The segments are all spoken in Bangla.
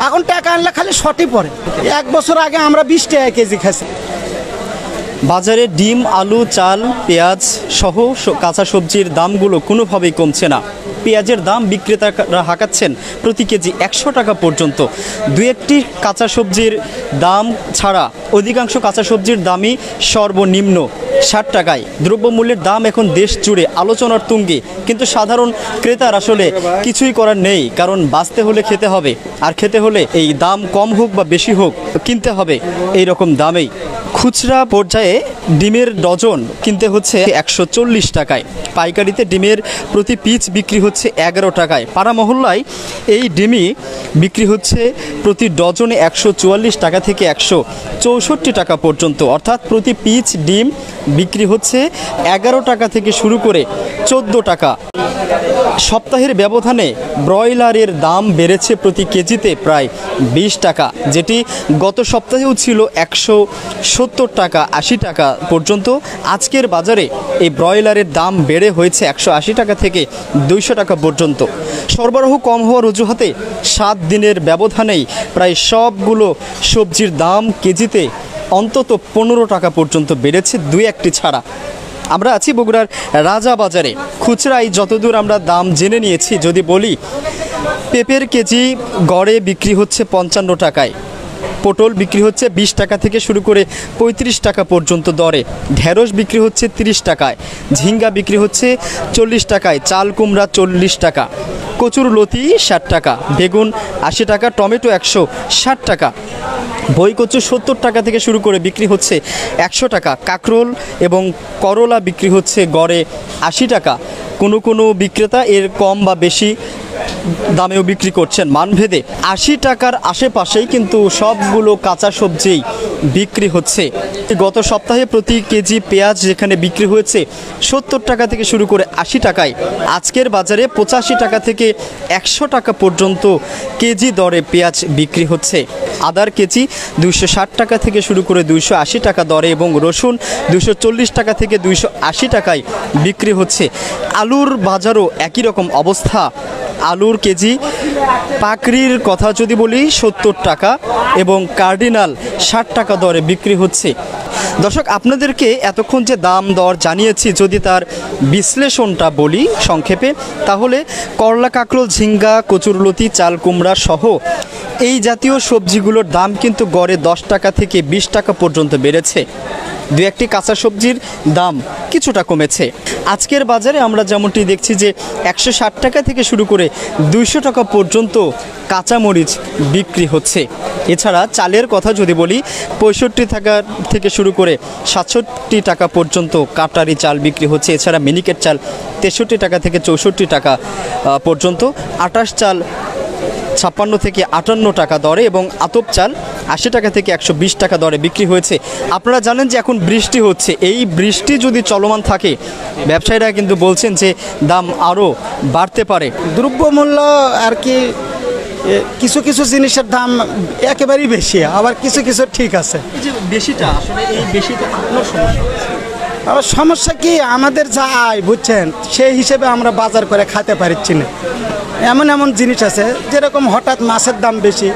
এখন টাকা আনলে খালি শর্টই পড়ে। 1 বছর আগে আমরা 20 টাকা কেজি খাইছি। বাজারে ডিম, আলু, চাল, পেঁয়াজ সহ কাঁচা সবজির দামগুলো কোনোভাবেই কমছে না। পেঁয়াজের দাম বিক্রেতারা হাঁকাচ্ছেন প্রতি কেজি 100 টাকা পর্যন্ত। দু একটি কাঁচা সবজির দাম ছাড়া অধিকাংশ কাঁচা সবজির দামই সর্বনিম্ন 60 টাকায়। দ্রব্যমূল্যের দাম এখন দেশ জুড়ে আলোচনার তুঙ্গে, কিন্তু সাধারণ ক্রেতার আসলে কিছুই করার নেই, কারণ বাঁচতে হলে খেতে হবে, আর খেতে হলে এই দাম কম হোক বা বেশি হোক কিনতে হবে এই রকম দামেই। খুচরা পর্যায়ে ডিমের ডজন কিনতে হচ্ছে 140 টাকায়, পাইকারিতে ডিমের প্রতি পিস বিক্রি হচ্ছে 11 টাকায়। পাড়া মহল্লায় এই ডিমই বিক্রি হচ্ছে প্রতি ডজনে 144 টাকা থেকে 164 টাকা পর্যন্ত, অর্থাৎ প্রতি পিস ডিম বিক্রি হচ্ছে 11 টাকা থেকে শুরু করে 14 টাকা। সপ্তাহের ব্যবধানে ব্রয়লারের দাম বেড়েছে প্রতি কেজিতে প্রায় 20 টাকা, যেটি গত সপ্তাহেও ছিল 170 টাকা 80 টাকা পর্যন্ত। আজকের বাজারে এই ব্রয়লারের দাম বেড়ে হয়েছে 180 টাকা থেকে 200 টাকা পর্যন্ত। সরবরাহ কম হওয়ার অজুহাতে 7 দিনের ব্যবধানেই প্রায় সবগুলো সবজির দাম কেজিতে অন্তত 15 টাকা পর্যন্ত বেড়েছে, 2-1টি ছাড়া। আমরা আছি বগুড়ার রাজা বাজারে। খুচরায় যতদূর আমরা দাম জেনে নিয়েছি, যদি বলি পেঁপের কেজি গড়ে বিক্রি হচ্ছে 55 টাকায়, পটল বিক্রি হচ্ছে 20 টাকা থেকে শুরু করে 35 টাকা পর্যন্ত দরে, ঢেঁড়স বিক্রি হচ্ছে 30 টাকায়, ঝিঙ্গা বিক্রি হচ্ছে 40 টাকায়, চাল কুমড়া 40 টাকা, কচুর লতি 60 টাকা, বেগুন 80 টাকা, টমেটো 160 টাকা, বই কচু 70 টাকা থেকে শুরু করে বিক্রি হচ্ছে 100 টাকা, কাঁকরোল এবং করলা বিক্রি হচ্ছে গড়ে 80 টাকা। কোনো বিক্রেতা এর কম বা বেশি দামেও বিক্রি করছেন মানভেদে। 80 টাকার আশেপাশেই কিন্তু সবগুলো কাঁচা সবজিই বিক্রি হচ্ছে। গত সপ্তাহে প্রতি কেজি পেঁয়াজ যেখানে বিক্রি হয়েছে 70 টাকা থেকে শুরু করে 80 টাকায়, আজকের বাজারে 85 টাকা থেকে 100 টাকা পর্যন্ত কেজি দরে পেঁয়াজ বিক্রি হচ্ছে। আদার কেজি 260 টাকা থেকে শুরু করে 280 টাকা দরে এবং রসুন 240 টাকা থেকে 280 টাকায় বিক্রি হচ্ছে। আলুর বাজারও একই রকম অবস্থা। আলুর কেজি পাকড়ির কথা যদি বলি 70 টাকা এবং কার্ডিনাল 60 টাকা দরে বিক্রি হচ্ছে। দর্শক, আপনাদেরকে এতক্ষণ যে দাম দর জানিয়েছি, যদি তার বিশ্লেষণটা বলি সংক্ষেপে, তাহলে করলা, কাঁকরোল, ঝিঙ্গা, কচুরলতি, চাল কুমড়া সহ এই জাতীয় সবজিগুলোর দাম কিন্তু গড়ে 10 টাকা থেকে 20 টাকা পর্যন্ত বেড়েছে। দু একটি কাঁচা সবজির দাম কিছুটা কমেছে। আজকের বাজারে আমরা যেমনটি দেখছি যে 160 টাকা থেকে শুরু করে 200 টাকা পর্যন্ত কাঁচামরিচ বিক্রি হচ্ছে। এছাড়া চালের কথা যদি বলি, 65 টাকা থেকে শুরু করে 67 টাকা পর্যন্ত কাটারি চাল বিক্রি হচ্ছে। এছাড়া মিনিকেট চাল 63 টাকা থেকে 64 টাকা পর্যন্ত, আটাশ চাল 56 থেকে 58 টাকা দরে এবং আতপ চাল 80 টাকা থেকে 120 টাকা দরে বিক্রি হয়েছে। আপনারা জানেন যে এখন বৃষ্টি হচ্ছে, এই বৃষ্টি যদি চলমান থাকে ব্যবসায়ীরা কিন্তু বলছেন যে দাম আরও বাড়তে পারে। দ্রব্যমূল্য আর কি কিছু কিছু জিনিসের দাম একেবারেই বেশি, আবার কিছু কিছু ঠিক আছে। বেশিটা আসলে এই বেশিটা আপনার সমস্যা। আবার সমস্যা কি, আমাদের যা আয় বুঝছেন সেই হিসেবে আমরা বাজার করে খেতে পারছি না। এমন এমন জিনিস আছে, যেরকম হঠাৎ মাছের দাম বেশি,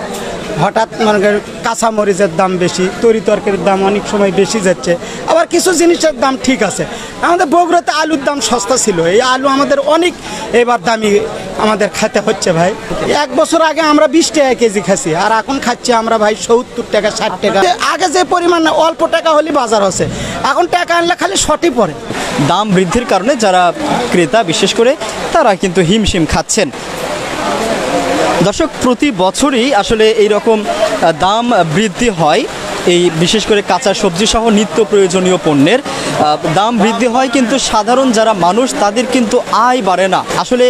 হঠাৎ মনে করেন কাঁচামরিচের দাম বেশি, তরি তরকারির দাম অনেক সময় বেশি যাচ্ছে। আবার কিছু জিনিসের দাম ঠিক আছে। আমাদের বগুড়াতে আলুর দাম সস্তা ছিল, এই আলু আমাদের অনেক এবার দামি আমাদের খেতে হচ্ছে ভাই। 1 বছর আগে আমরা 20 টাকা কেজি খাচ্ছি, আর এখন খাচ্ছি আমরা ভাই 70 টাকা 60 টাকা। আগে যে পরিমাণ অল্প টাকা হলে বাজার হচ্ছে, এখন টাকা আনলে খালি শর্টই পড়ে। দাম বৃদ্ধির কারণে যারা ক্রেতা বিশেষ করে তারা কিন্তু হিমশিম খাচ্ছেন। দর্শক, প্রতি বছরই আসলে এই রকম দাম বৃদ্ধি হয়, এই বিশেষ করে কাঁচা সবজি সহ নিত্য প্রয়োজনীয় পণ্যের দাম বৃদ্ধি হয়, কিন্তু সাধারণ যারা মানুষ তাদের কিন্তু আয় বাড়ে না। আসলে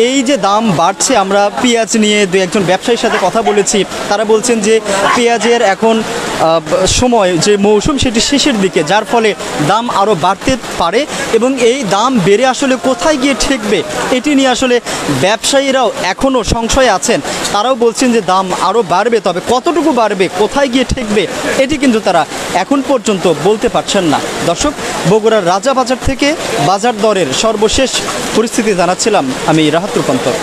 এই যে দাম বাড়ছে, আমরা পেঁয়াজ নিয়ে দু একজন ব্যবসায়ীর সাথে কথা বলেছি, তারা বলছেন যে পেঁয়াজের এখন সময় যে মৌসুম সেটি শেষের দিকে, যার ফলে দাম আরও বাড়তে পারে এবং এই দাম বেড়ে আসলে কোথায় গিয়ে ঠেকবে এটি নিয়ে আসলে ব্যবসায়ীরাও এখনও সংশয়ে আছেন। তারাও বলছেন যে দাম আরও বাড়বে, তবে কতটুকু বাড়বে, কোথায় গিয়ে ঠেকবে এটি কিন্তু তারা এখন পর্যন্ত বলতে পারছেন না। দর্শক, বগুড়ার রাজা বাজার থেকে বাজার দরের সর্বশেষ পরিস্থিতি জানাচ্ছিলাম আমি রাহাত রূপান্তর।